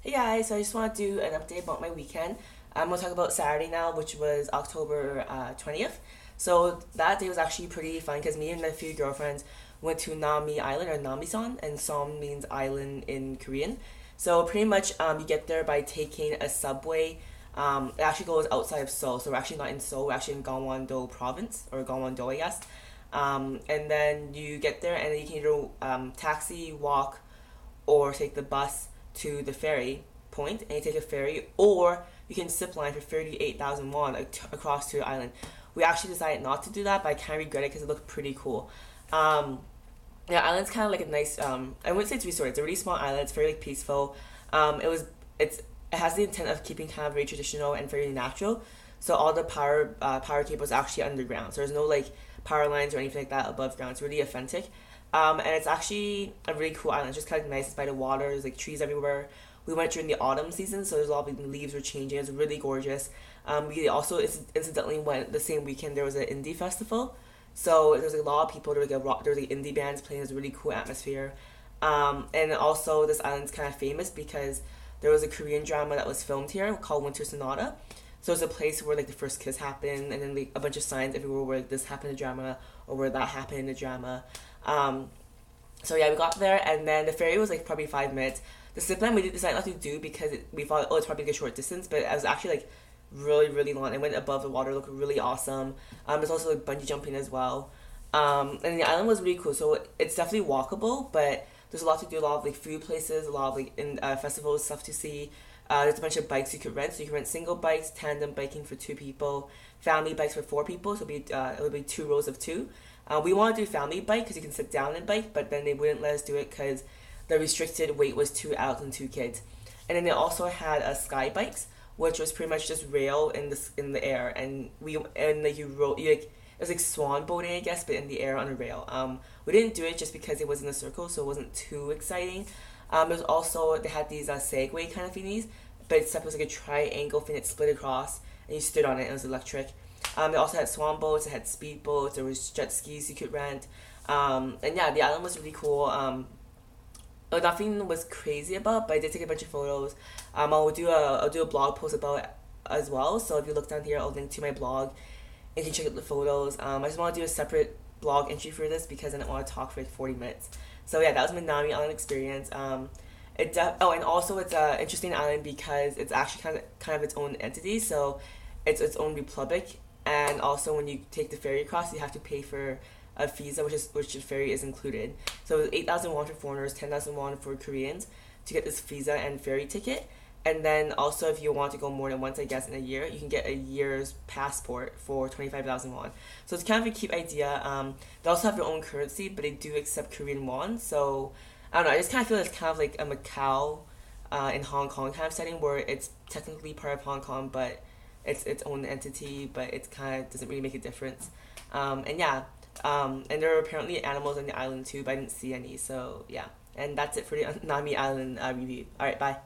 Hey guys, so I just want to do an update about my weekend. I'm going to talk about Saturday now, which was October 20th. So that day was actually pretty fun because me and my few girlfriends went to Nami Island or Namiseom, and Som means island in Korean. So pretty much you get there by taking a subway. It actually goes outside of Seoul, so we're actually not in Seoul, we're actually in Gangwon-do province, or Gangwon-do I guess. And then you get there and then you can either taxi, walk, or take the bus to the ferry point and you take a ferry, or you can zip line for 38,000 won across to the island. We actually decided not to do that, but I kind of regret it because it looked pretty cool. Um, yeah, island's kind of like a nice. I wouldn't say it's a resort. It's a really small island. It's very like peaceful. It has the intent of keeping kind of very traditional and very natural. So all the power cables are actually underground. So there's no like power lines or anything like that above ground. It's really authentic. And it's actually a really cool island. It's just kind of nice. It's by the water. There's like trees everywhere. We went during the autumn season, so there's a lot of leaves were changing. It's really gorgeous. We also incidentally went the same weekend. There was an indie festival, so there was a lot of people. There was like indie bands playing. It was a really cool atmosphere. And also this island's kind of famous because there was a Korean drama that was filmed here called Winter Sonata. So it's a place where like the first kiss happened, and then like a bunch of signs everywhere where like, this happened in the drama or where that happened in the drama. Um, so yeah, we got there, and then the ferry was like probably 5 minutes. The zip line we decided not to do because we thought, oh, it's probably like a short distance, but it was actually like really really long. It went above the water, looked really awesome. There's also like bungee jumping as well. And the island was really cool, so it's definitely walkable, but there's a lot to do. A lot of like food places, a lot of like in festivals stuff to see. There's a bunch of bikes you could rent. So you can rent single bikes, tandem biking for 2 people, family bikes for 4 people. So it'll be 2 rows of 2. We want to do family bike because you can sit down and bike, but then they wouldn't let us do it because the restricted weight was 2 adults and 2 kids. And then they also had sky bikes, which was pretty much just rail in the air, and like you rode you like it was like swan boating I guess, but in the air on a rail. We didn't do it just because it was in a circle, so it wasn't too exciting. There was also they had these Segway kind of thingies, but except it was like a triangle thing that split across, and you stood on it and it was electric. They also had swan boats, they had speed boats, there was jet skis you could rent. And yeah, the island was really cool. Nothing was crazy about, but I did take a bunch of photos. I'll do a blog post about it as well. So if you look down here, I'll link to my blog and you can check out the photos. I just want to do a separate blog entry for this because I didn't want to talk for like 40 minutes. So yeah, that was my Nami Island experience. And also it's a interesting island because it's actually kind of its own entity. So it's its own republic, and also when you take the ferry across, you have to pay for a visa, which the ferry is included. So 8,000 won for foreigners, 10,000 won for Koreans to get this visa and ferry ticket. And then also if you want to go more than once, I guess, in a year, you can get a year's passport for 25,000 won. So it's kind of a cute idea. They also have their own currency, but they do accept Korean won. So I don't know. I just kind of feel it's kind of like a Macau in Hong Kong kind of setting where it's technically part of Hong Kong, but it's its own entity, but it's kind of doesn't really make a difference. And yeah, and there are apparently animals on the island too, but I didn't see any. So yeah, and that's it for the Nami Island review. All right, bye.